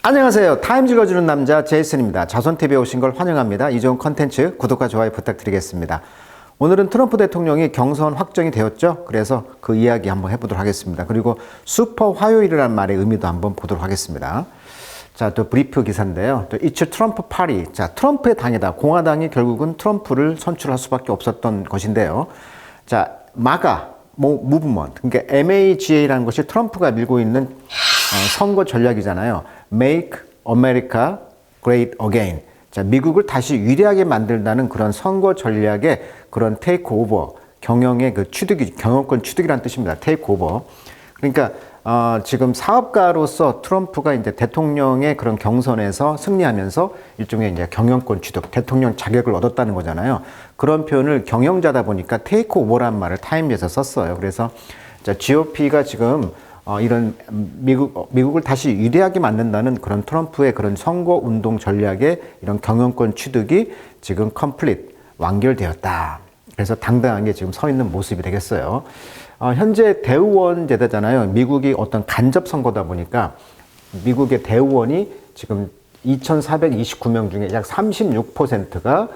안녕하세요. 타임즈 읽어주는 남자 제이슨입니다. 자손TV에 오신 걸 환영합니다. 이 좋은 컨텐츠 구독과 좋아요 부탁드리겠습니다. 오늘은 트럼프 대통령이 경선 확정이 되었죠. 그래서 그 이야기 한번 해보도록 하겠습니다. 그리고 슈퍼 화요일이라는 말의 의미도 한번 보도록 하겠습니다. 자, 또 브리프 기사인데요. 또 It's Trump Party. 자, 트럼프의 당이다. 공화당이 결국은 트럼프를 선출할 수밖에 없었던 것인데요. 자, 마가 무브먼트. 그러니까 MAGA라는 것이 트럼프가 밀고 있는 선거 전략이잖아요. Make America Great Again. 자, 미국을 다시 위대하게 만들다는 그런 선거 전략의 그런 테이크오버, 경영의 그 취득이, 경영권 취득이라는 뜻입니다. 테이크오버. 그러니까 지금 사업가로서 트럼프가 이제 대통령의 그런 경선에서 승리하면서 일종의 이제 경영권 취득, 대통령 자격을 얻었다는 거잖아요. 그런 표현을 경영자다 보니까 테이크오버란 말을 타임즈에서 썼어요. 그래서 자, GOP가 지금 이런 미국을 다시 위대하게 만든다는 그런 트럼프의 그런 선거 운동 전략의 이런 경영권 취득이 지금 컴플릿 완결되었다. 그래서 당당하게 지금 서 있는 모습이 되겠어요. 현재 대의원제도잖아요. 미국이 어떤 간접 선거다 보니까 미국의 대의원이 지금 2,429명 중에 약 36%가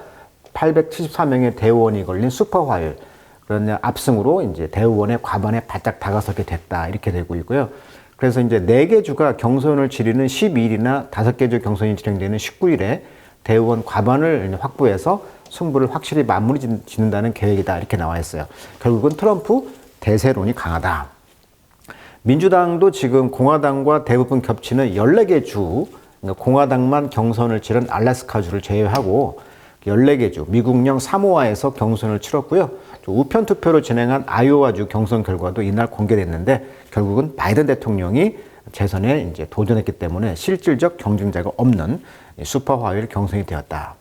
874명의 대의원이 걸린 슈퍼 화요일. 그런 압승으로 이제 대의원의 과반에 바짝 다가서게 됐다. 이렇게 되고 있고요. 그래서 이제 4개 주가 경선을 치르는 12일이나 5개 주 경선이 진행되는 19일에 대의원 과반을 확보해서 승부를 확실히 마무리 짓는다는 계획이다. 이렇게 나와 있어요. 결국은 트럼프 대세론이 강하다. 민주당도 지금 공화당과 대부분 겹치는 14개 주, 그러니까 공화당만 경선을 치른 알래스카주를 제외하고 14개 주, 미국령 사모아에서 경선을 치렀고요. 우편 투표로 진행한 아이오와주 경선 결과도 이날 공개됐는데 결국은 바이든 대통령이 재선에 이제 도전했기 때문에 실질적 경쟁자가 없는 슈퍼 화요일 경선이 되었다.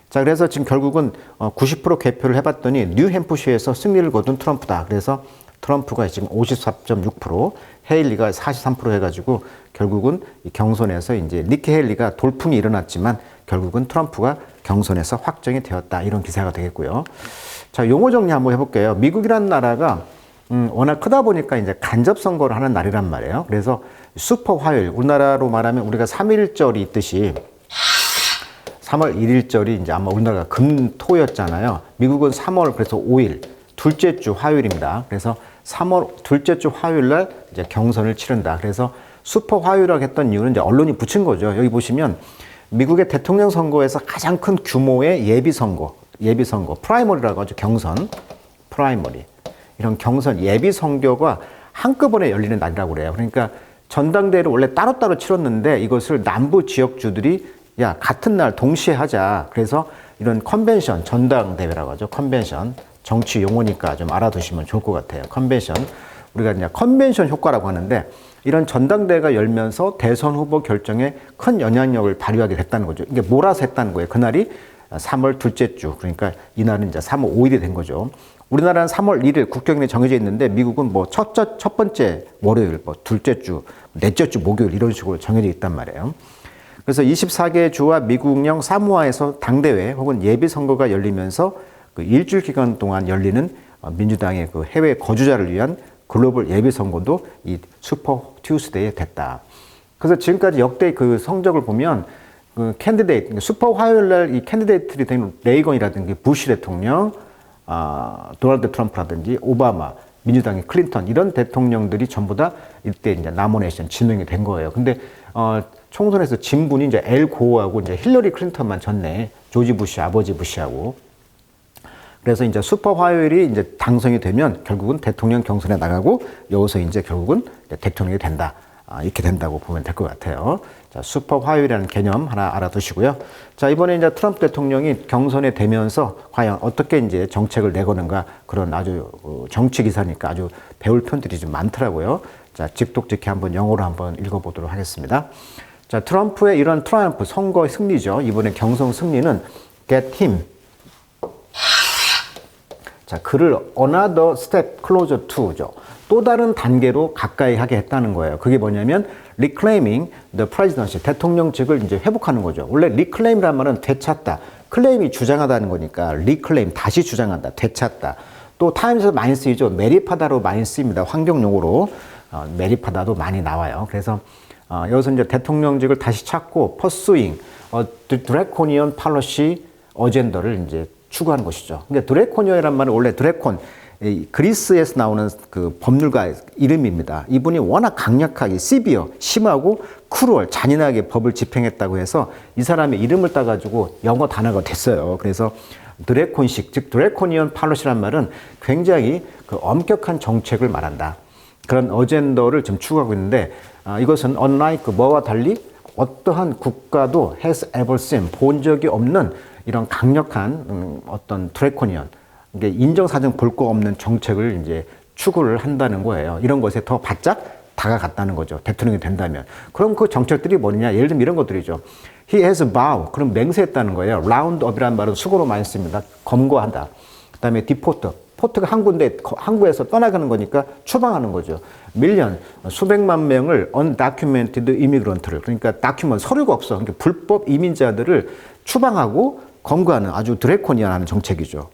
자, 그래서 지금 결국은 90% 개표를 해봤더니 뉴햄프셔에서 승리를 거둔 트럼프다. 그래서 트럼프가 지금 54.6%, 헤일리가 43% 해가지고 결국은 이 경선에서 이제 니키 헤일리가 돌풍이 일어났지만 결국은 트럼프가 경선에서 확정이 되었다. 이런 기사가 되겠고요. 자, 용어 정리 한번 해볼게요. 미국이라는 나라가 워낙 크다 보니까 이제 간접 선거를 하는 날이란 말이에요. 그래서 슈퍼 화요일, 우리나라로 말하면 우리가 3.1절이 있듯이 3월 1일절이 이제 아마 우리나라가 금토였잖아요. 미국은 3월 그래서 5일, 둘째 주 화요일입니다. 그래서 3월 둘째 주 화요일 날 이제 경선을 치른다. 그래서 슈퍼 화요일이라고 했던 이유는 이제 언론이 붙인 거죠. 여기 보시면 미국의 대통령 선거에서 가장 큰 규모의 예비 선거, 프라이머리라고 하죠. 경선, 프라이머리. 이런 경선 예비 선거가 한꺼번에 열리는 날이라고 그래요. 그러니까 전당대회를 원래 따로따로 치렀는데 이것을 남부 지역주들이 야, 같은 날 동시에 하자. 그래서 이런 컨벤션, 전당대회라고 하죠. 컨벤션. 정치 용어니까 좀 알아두시면 좋을 것 같아요. 컨벤션. 우리가 이제 컨벤션 효과라고 하는데 이런 전당대회가 열면서 대선 후보 결정에 큰 영향력을 발휘하게 됐다는 거죠. 이게 몰아서 했다는 거예요. 그날이 3월 둘째 주. 그러니까 이날은 이제 3월 5일이 된 거죠. 우리나라는 3월 1일 국경일이 정해져 있는데 미국은 뭐 첫 번째 월요일, 뭐 둘째 주, 넷째 주 목요일 이런 식으로 정해져 있단 말이에요. 그래서 24개 주와 미국령 사모아에서 당대회 혹은 예비선거가 열리면서 그 일주일 기간 동안 열리는 민주당의 그 해외 거주자를 위한 글로벌 예비선거도 이 슈퍼 튜스데이에 됐다. 그래서 지금까지 역대 그 성적을 보면 그 캔디데이트, 슈퍼 화요일 날 이 캔디데이트들이 된 레이건이라든지 부시 대통령, 도널드 트럼프라든지 오바마, 민주당의 클린턴 이런 대통령들이 전부 다 이때 이제 나미네이션 지명이 된 거예요. 근데 총선에서 진 분이 이제 엘 고어하고 이제 힐러리 클린턴만 졌네. 조지 부시 아버지 부시하고. 그래서 이제 슈퍼 화요일이 이제 당선이 되면 결국은 대통령 경선에 나가고 여기서 이제 결국은 대통령이 된다. 이렇게 된다고 보면 될 것 같아요. 자, 슈퍼 화요일이라는 개념 하나 알아두시고요. 자, 이번에 이제 트럼프 대통령이 경선에 되면서 과연 어떻게 이제 정책을 내거는가 그런 아주 정치 기사니까 아주 배울 편들이 좀 많더라고요. 자, 직독직해 한번 영어로 한번 읽어보도록 하겠습니다. 자, 트럼프의 이런 트라이엄프 선거 승리죠. 이번에 경선 승리는 get him. 자, 그를 another step closer to죠. 또 다른 단계로 가까이 하게 했다는 거예요. 그게 뭐냐면 reclaiming the presidency, 대통령직을 이제 회복하는 거죠. 원래 reclaim이란 말은 되찾다. 클레임이 주장하다는 거니까 reclaim, 다시 주장한다, 되찾다. 또 타임에서 많이 쓰이죠. 매립하다로 많이 쓰입니다. 환경용어로 매립하다도 많이 나와요. 그래서 여기서 이제 대통령직을 다시 찾고 pursuing draconian policy agenda를 이제 추구하는 것이죠. 그러니까 드래코니언이란 말은 원래 드래콘, 그리스에서 나오는 그 법률가 이름입니다. 이분이 워낙 강력하게 시비어, 심하고 크루얼, 잔인하게 법을 집행했다고 해서 이 사람의 이름을 따가지고 영어 단어가 됐어요. 그래서 드래콘식, 즉 드래코니언 팔로시란 말은 굉장히 그 엄격한 정책을 말한다. 그런 어젠더를 지금 추구하고 있는데 이것은 unlike 뭐와 달리 어떠한 국가도 has ever seen, 본 적이 없는 이런 강력한 어떤 드래코니언, 인정사정 볼 거 없는 정책을 이제 추구를 한다는 거예요. 이런 것에 더 바짝 다가갔다는 거죠. 대통령이 된다면. 그럼 그 정책들이 뭐냐? 예를 들면 이런 것들이죠. He has vowed. 그럼 맹세했다는 거예요. round up이라는 말은 수고로 많이 씁니다. 검거하다. 그 다음에 deport. 포트가 항구인데 항구에서 떠나가는 거니까 추방하는 거죠. 밀리언, 수백만 명을 undocumented immigrant를, 그러니까 다큐먼트, 서류가 없어. 그러니까 불법 이민자들을 추방하고 검거하는 아주 드래코니언한 정책이죠.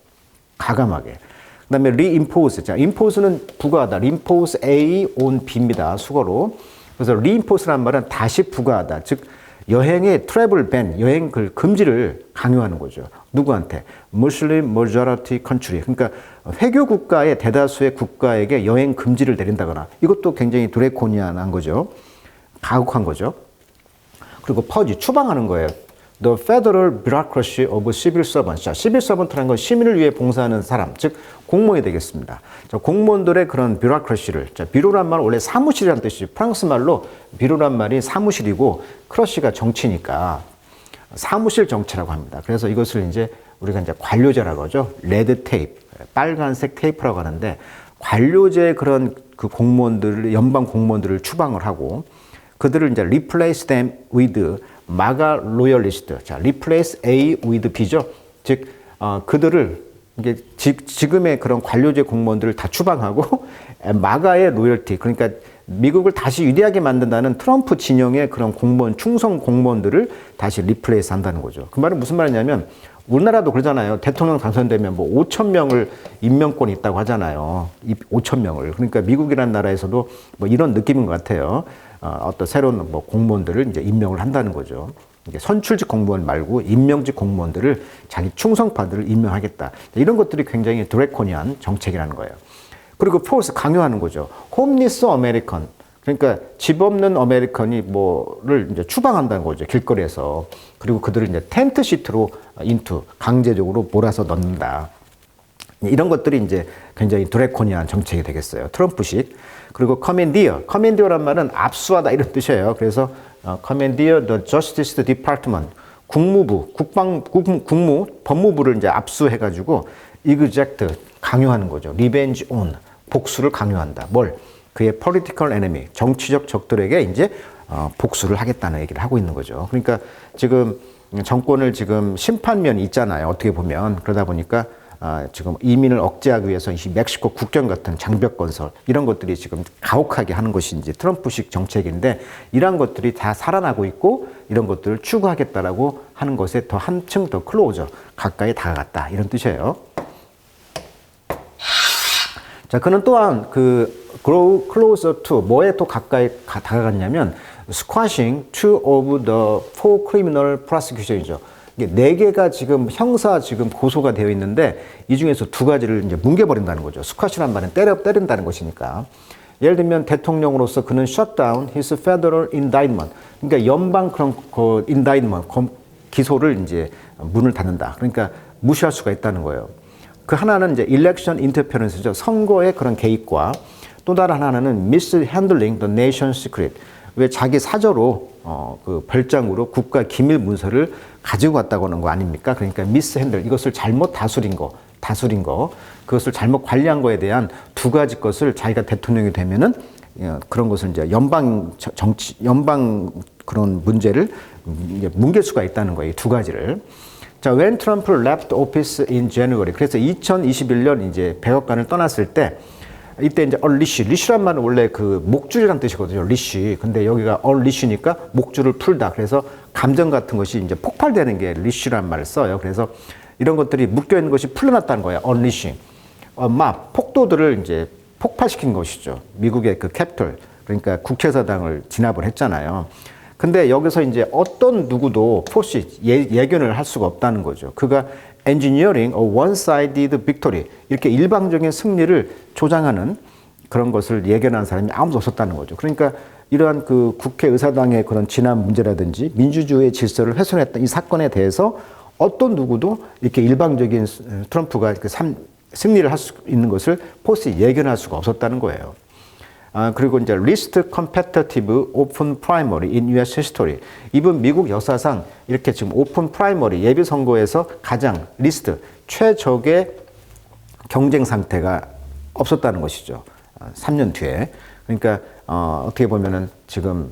가감하게. 그 다음에 reimpose. 자, impose는 부과하다. reimpose A on B입니다. 수거로. 그래서 reimpose라는 말은 다시 부과하다. 즉, 여행의 트래블 밴, 여행 금지를 강요하는 거죠. 누구한테? Muslim majority country. 그러니까 회교 국가의 대다수의 국가에게 여행 금지를 내린다거나 이것도 굉장히 드래코니안한 거죠. 가혹한 거죠. 그리고 퍼지, 추방하는 거예요. The federal bureaucracy of civil servants. 자, civil servant라는 건 시민을 위해 봉사하는 사람, 즉 공무원이 되겠습니다. 자, 공무원들의 그런 bureaucracy를, 자, 비로란 말은 원래 사무실이라는 뜻이죠. 프랑스 말로 비로란 말이 사무실이고 크러쉬가 정치니까 사무실 정치라고 합니다. 그래서 이것을 이제 우리가 이제 관료제라고 하죠. 레드 테이프, 빨간색 테이프라고 하는데 관료제 그런 그 공무원들, 연방 공무원들을 추방을 하고 그들을 이제 replace them with 마가 로열리스트. 자, replace A with B죠. 즉, 그들을 이게 지금의 그런 관료제 공무원들을 다 추방하고 마가의 로열티. 그러니까 미국을 다시 위대하게 만든다는 트럼프 진영의 그런 공무원, 충성 공무원들을 다시 리플레이스 한다는 거죠. 그 말은 무슨 말이냐면 우리나라도 그러잖아요. 대통령 당선되면 뭐 5천 명을 임명권이 있다고 하잖아요. 5천 명을. 그러니까 미국이라는 나라에서도 뭐 이런 느낌인 것 같아요. 어떤 새로운 뭐 공무원들을 이제 임명을 한다는 거죠. 이게 선출직 공무원 말고 임명직 공무원들을 자기 충성파들을 임명하겠다. 이런 것들이 굉장히 드래코니안 정책이라는 거예요. 그리고 포스 강요하는 거죠. 홈리스 아메리칸. 그러니까 집 없는 아메리칸이 뭐를 이제 추방한다는 거죠. 길거리에서. 그리고 그들을 이제 텐트 시트로 인투 강제적으로 몰아서 넣는다. 이런 것들이 이제 굉장히 드래코니안 정책이 되겠어요. 트럼프식. 그리고 커맨디어란 말은 압수하다 이런 뜻이에요. 그래서 commandeer the Justice Department, 국무부, 국무, 법무부를 이제 압수해가지고 exact, 강요하는 거죠. revenge on, 복수를 강요한다. 뭘? 그의 political enemy, 정치적 적들에게 이제 복수를 하겠다는 얘기를 하고 있는 거죠. 그러니까 지금 정권을 지금 심판면이 있잖아요. 어떻게 보면. 그러다 보니까 지금 이민을 억제하기 위해서 이 멕시코 국경 같은 장벽 건설 이런 것들이 지금 가혹하게 하는 것이 이제 트럼프식 정책인데 이러한 것들이 다 살아나고 있고 이런 것들을 추구하겠다라고 하는 것에 더 한층 더 클로저 가까이 다가갔다 이런 뜻이에요. 자, 그는 또한 그 grow closer to 뭐에 또 가까이 다가갔냐면 squashing two of the four criminal prosecution이죠. 이게 4개가 지금 형사 지금 고소가 되어 있는데 이 중에서 2가지를 이제 뭉개버린다는 거죠. 스쿼시란 말은 때린다는 것이니까. 예를 들면 대통령으로서 그는 shut down his federal indictment. 그러니까 연방 그런 그 indictment 기소를 이제 문을 닫는다. 그러니까 무시할 수가 있다는 거예요. 그 하나는 이제 election interference죠. 선거의 그런 개입과 또 다른 하나는 mishandling the nation's secret. 왜 자기 사저로 그 별장으로 국가 기밀 문서를 가지고 갔다고 하는 거 아닙니까? 그러니까 미스핸들 이것을 잘못 다스린 거 그것을 잘못 관리한 거에 대한 2가지 것을 자기가 대통령이 되면은 그런 것을 이제 연방 그런 문제를 이제 뭉갤 수가 있다는 거예요. 2가지를. 자, when Trump left office in January. 그래서 2021년 이제 백악관을 떠났을 때 이때 이제 리쉬란 말은 원래 그 목줄이란 뜻이거든요. 리쉬. 근데 여기가 리쉬니까 목줄을 풀다. 그래서 감정 같은 것이 이제 폭발되는 게 리쉬란 말을 써요. 그래서 이런 것들이 묶여 있는 것이 풀려났다는 거예요. unleashing. 폭도들을 이제 폭발시킨 것이죠. 미국의 그 캡itol 그러니까 국회의사당을 진압을 했잖아요. 근데 여기서 이제 어떤 누구도 포시 예견을 할 수가 없다는 거죠. 그가 engineering a one-sided victory 이렇게 일방적인 승리를 조장하는 그런 것을 예견한 사람이 아무도 없었다는 거죠. 그러니까 이러한 그 국회의사당의 그런 진압 문제라든지 민주주의의 질서를 훼손했던 이 사건에 대해서 어떤 누구도 이렇게 일방적인 트럼프가 승리를 할 수 있는 것을 포스 예견할 수가 없었다는 거예요. 그리고 이제 least competitive open primary in U.S. history. 이번 미국 역사상 이렇게 지금 오픈 프라이머리 예비 선거에서 가장 리스트 최적의 경쟁 상태가 없었다는 것이죠. 3년 뒤에. 그러니까 어떻게 보면은 지금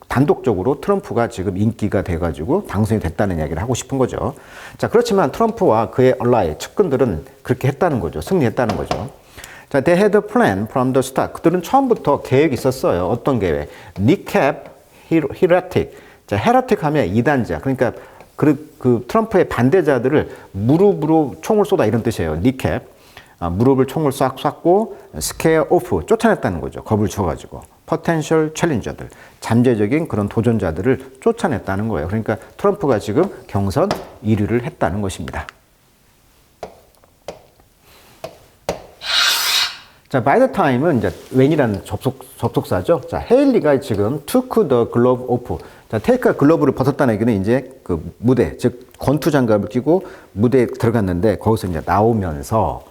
단독적으로 트럼프가 지금 인기가 돼가지고 당선이 됐다는 이야기를 하고 싶은 거죠. 자, 그렇지만 트럼프와 그의 얼라이 측근들은 그렇게 했다는 거죠. 승리했다는 거죠. 자, they had a plan from the start. 그들은 처음부터 계획이 있었어요. 어떤 계획? kneecap heretic. 자, heretic 하면 이단자. 그러니까 그 트럼프의 반대자들을 무릎으로 총을 쏘다 이런 뜻이에요. kneecap. 무릎을 총을 쐈고 scare off. 쫓아냈다는 거죠. 겁을 줘가지고. potential challenger들. 잠재적인 그런 도전자들을 쫓아냈다는 거예요. 그러니까 트럼프가 지금 경선 1위를 했다는 것입니다. 자, by the time은 이제 when이라는 접속사죠. 자, 헤일리가 지금 took the glove off. 자, take 글러브를 벗었다는 얘기는 이제 그 무대, 즉 권투 장갑을 끼고 무대에 들어갔는데 거기서 이제 나오면서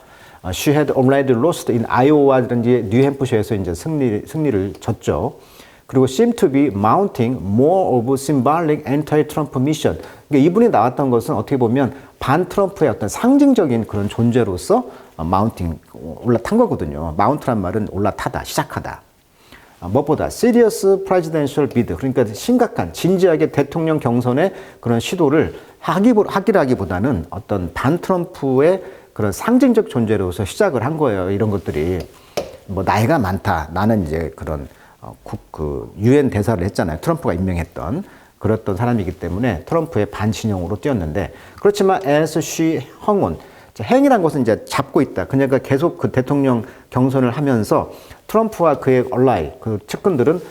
she had already lost in Iowa든지 뉴햄프셔에서 이제 승리를 졌죠. 그리고 seem to be mounting more of symbolic anti-Trump mission. 그러니까 이분이 나왔던 것은 어떻게 보면 반-트럼프의 어떤 상징적인 그런 존재로서 마운팅, 올라탄 거거든요. 마운트란 말은 올라타다, 시작하다. 무엇보다 serious presidential bid, 그러니까 심각한, 진지하게 대통령 경선의 그런 시도를 하기라기보다는 어떤 반-트럼프의 그런 상징적 존재로서 시작을 한 거예요. 이런 것들이. 뭐 나이가 많다. 나는 이제 그런 유엔 대사를 했잖아요. 트럼프가 임명했던 그랬던 사람이기 때문에 트럼프의 반신형으로 뛰었는데, 그렇지만 as she hung on, 행이란 것은 이제 잡고 있다. 그러니까 계속 그 대통령 경선을 하면서 트럼프와 그의 얼라이, 그 측근들은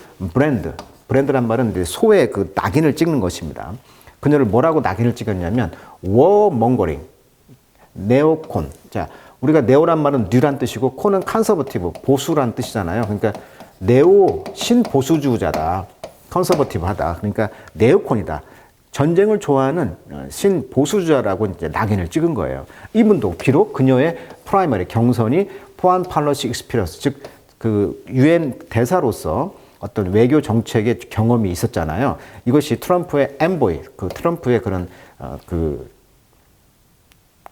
브랜드란 말은 이제 소의 그 낙인을 찍는 것입니다. 그녀를 뭐라고 낙인을 찍었냐면 워몽거링, 네오콘. 자, 우리가 네오란 말은 뉴란 뜻이고 콘은 컨서버티브, 보수란 뜻이잖아요. 그러니까 네오 신보수주의자다. 컨서버티브하다. 그러니까 네오콘이다. 전쟁을 좋아하는 신보수주자라고 이제 낙인을 찍은 거예요. 이분도 비록 그녀의 프라이머리 경선이 포한 팔러시 익스피리언스, 즉 그 유엔 대사로서 어떤 외교 정책의 경험이 있었잖아요. 이것이 트럼프의 엠보이, 그 트럼프의 그런 그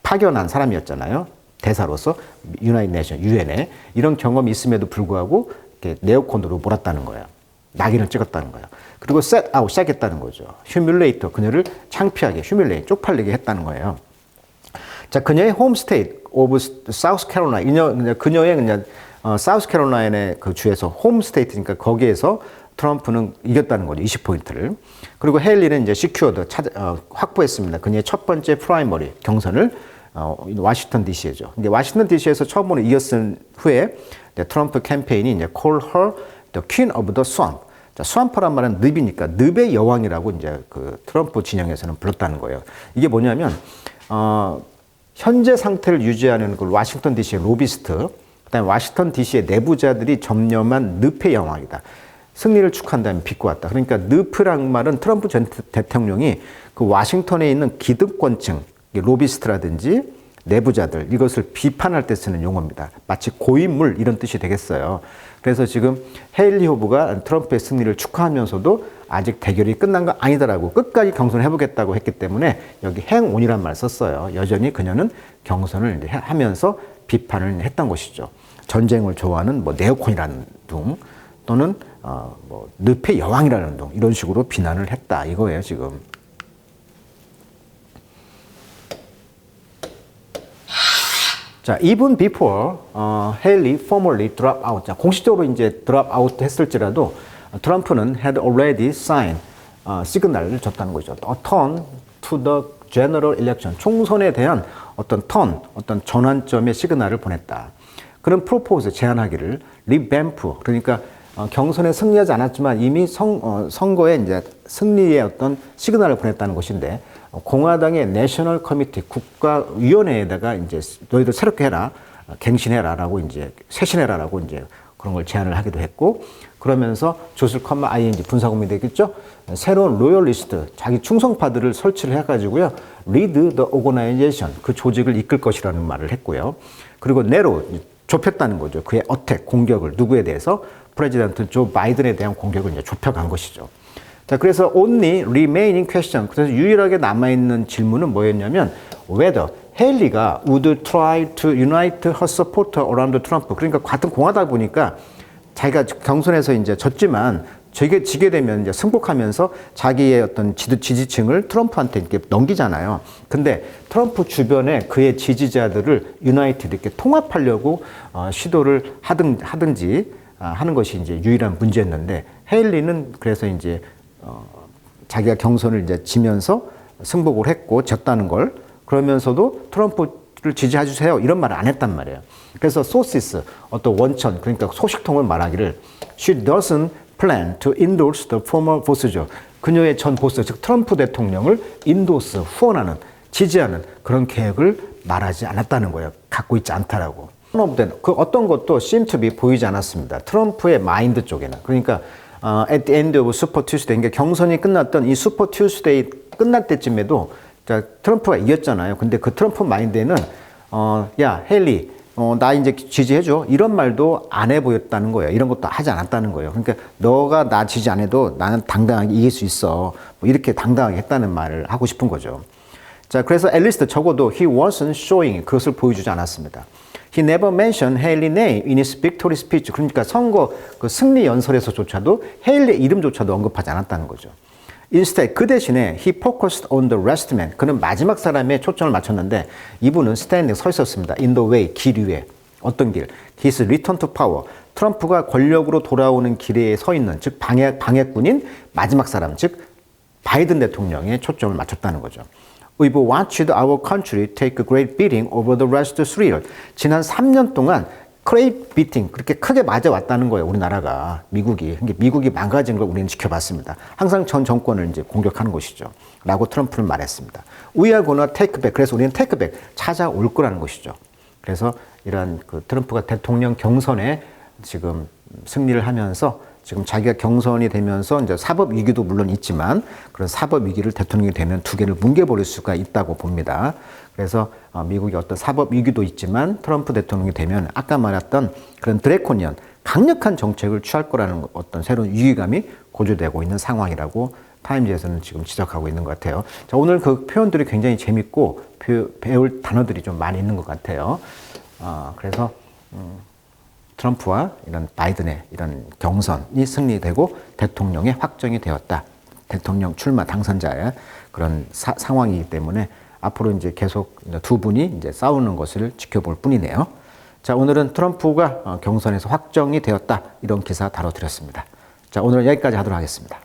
파견한 사람이었잖아요. 대사로서 유나이티드 네이션 유엔에 이런 경험이 있음에도 불구하고 이렇게 네오콘으로 몰았다는 거예요. 낙인을 찍었다는 거예요. 그리고 set out, 시작했다는 거죠. humiliate, 그녀를 창피하게, humiliate, 쪽팔리게 했다는 거예요. 자, 그녀의 home state of South Carolina, 그녀의 그냥 사우스 캐롤라이나의 그 주에서 홈 스테이트니까 거기에서 트럼프는 이겼다는 거죠. 20포인트를. 그리고 헤일리는 이제 시큐어드 확보했습니다. 그녀의 첫 번째 프라이머리 경선을 워싱턴 DC에죠. 근데 워싱턴 DC에서 처음으로 이겼은 후에 트럼프 캠페인이 이제 call her the queen of the swamp. 자, 스왑프란 말은 늪이니까 늪의 여왕이라고 이제 그 트럼프 진영에서는 불렀다는 거예요. 이게 뭐냐면 현재 상태를 유지하는 그 워싱턴 DC의 로비스트, 그다음에 워싱턴 DC의 내부자들이 점령한 늪의 여왕이다. 승리를 축하한다면 비꼬 왔다. 그러니까 늪이란 말은 트럼프 전 대통령이 그 워싱턴에 있는 기득권층, 로비스트라든지 내부자들, 이것을 비판할 때 쓰는 용어입니다. 마치 고인물 이런 뜻이 되겠어요. 그래서 지금 헤일리 후보가 트럼프의 승리를 축하하면서도 아직 대결이 끝난 거 아니다라고 끝까지 경선을 해보겠다고 했기 때문에 여기 행온이란 말 썼어요. 여전히 그녀는 경선을 하면서 비판을 했던 것이죠. 전쟁을 좋아하는 뭐 네오콘이라는 둥 또는 뭐 늪의 여왕이라는 둥 이런 식으로 비난을 했다 이거예요 지금. 자, even before Haley formally drop out. 자, 공식적으로 이제 drop out 했을지라도 트럼프는 had already signed 시그널을 줬다는 거죠. A turn to the general election. 총선에 대한 어떤 턴, 어떤 전환점의 시그널을 보냈다. 그런 프로포즈 제안하기를 리뱀프 그러니까 경선에 승리하지 않았지만 이미 선거에 이제 승리의 어떤 시그널을 보냈다는 것인데 공화당의 내셔널 커미티 국가위원회에다가 이제 너희들 새롭게 해라 갱신해라라고 이제 쇄신해라라고 이제 그런 걸 제안을 하기도 했고 그러면서 조슬 컴마 ing 분사구문이 되겠죠. 새로운 로열리스트 자기 충성파들을 설치를 해가지고요. lead the organization 그 조직을 이끌 것이라는 말을 했고요. 그리고 내로 좁혔다는 거죠. 그의 어택 공격을 누구에 대해서 프레지던트 조 바이든에 대한 공격을 이제 좁혀간 것이죠. 자, 그래서 only remaining question. 그래서 유일하게 남아있는 질문은 뭐였냐면, whether 헨리가 would try to unite her supporter around Trump. 그러니까 같은 공화당 보니까 자기가 경선에서 이제 졌지만 지게 되면 이제 승복하면서 자기의 어떤 지지층을 트럼프한테 이렇게 넘기잖아요. 근데 트럼프 주변에 그의 지지자들을 유나이티드 이렇게 통합하려고 시도를 하든지 하는 것이 이제 유일한 문제였는데 헤일리는 그래서 이제 자기가 경선을 이제 지면서 승복을 했고 졌다는 걸 그러면서도 트럼프를 지지해 주세요 이런 말을 안 했단 말이에요. 그래서 소시스 어떤 원천 그러니까 소식통을 말하기를 she doesn't plan to endorse the former 보스죠. 그녀의 전 보스 즉 트럼프 대통령을 인도스 후원하는 지지하는 그런 계획을 말하지 않았다는 거예요. 갖고 있지 않다라고. 그 어떤 것도 seem to be 보이지 않았습니다. 트럼프의 마인드 쪽에는. 그러니까 at the end of Super Tuesday 그러니까 경선이 끝났던 이 Super Tuesday 끝날 때쯤에도 자, 트럼프가 이겼잖아요. 근데 그 트럼프 마인드에는 야 헤일리 나 이제 지지해줘 이런 말도 안 해보였다는 거예요. 이런 것도 하지 않았다는 거예요. 그러니까 너가 나 지지 안 해도 나는 당당하게 이길 수 있어. 뭐 이렇게 당당하게 했다는 말을 하고 싶은 거죠. 자, 그래서 앨리스트 적어도 he wasn't showing 그것을 보여주지 않았습니다. He never mentioned Haley's name in his victory speech. 그러니까 선거 그 승리 연설에서조차도 헤일리의 이름조차도 언급하지 않았다는 거죠. Instead 그 대신에 he focused on the last man. 그는 마지막 사람에 초점을 맞췄는데 이분은 standing 서 있었습니다. In the way 길 위에 어떤 길? His return to power. 트럼프가 권력으로 돌아오는 길에 서 있는 즉 방해꾼인 마지막 사람 즉 바이든 대통령에 초점을 맞췄다는 거죠. We've watched our country take a great beating over the last 3 years. 지난 3년 동안 great beating 그렇게 크게 맞아왔다는 거예요. 우리나라가 미국이 망가진 걸 우리는 지켜봤습니다. 항상 전 정권을 이제 공격하는 것이죠. 라고 트럼프는 말했습니다. We are gonna take back. 그래서 우리는 take back 찾아올 거라는 것이죠. 그래서 이러한 그 트럼프가 대통령 경선에 지금 승리를 하면서 지금 자기가 경선이 되면서 이제 사법 위기도 물론 있지만 그런 사법 위기를 대통령이 되면 두 개를 뭉개버릴 수가 있다고 봅니다. 그래서 미국의 어떤 사법 위기도 있지만 트럼프 대통령이 되면 아까 말했던 그런 드래코니언 강력한 정책을 취할 거라는 어떤 새로운 위기감이 고조되고 있는 상황이라고 타임즈에서는 지금 지적하고 있는 것 같아요. 자, 오늘 그 표현들이 굉장히 재밌고 배울 단어들이 좀 많이 있는 것 같아요. 그래서 트럼프와 이런 바이든의 이런 경선이 승리되고 대통령이 확정이 되었다. 대통령 출마 당선자의 그런 상황이기 때문에 앞으로 이제 계속 두 분이 이제 싸우는 것을 지켜볼 뿐이네요. 자, 오늘은 트럼프가 경선에서 확정이 되었다. 이런 기사 다뤄드렸습니다. 자, 오늘은 여기까지 하도록 하겠습니다.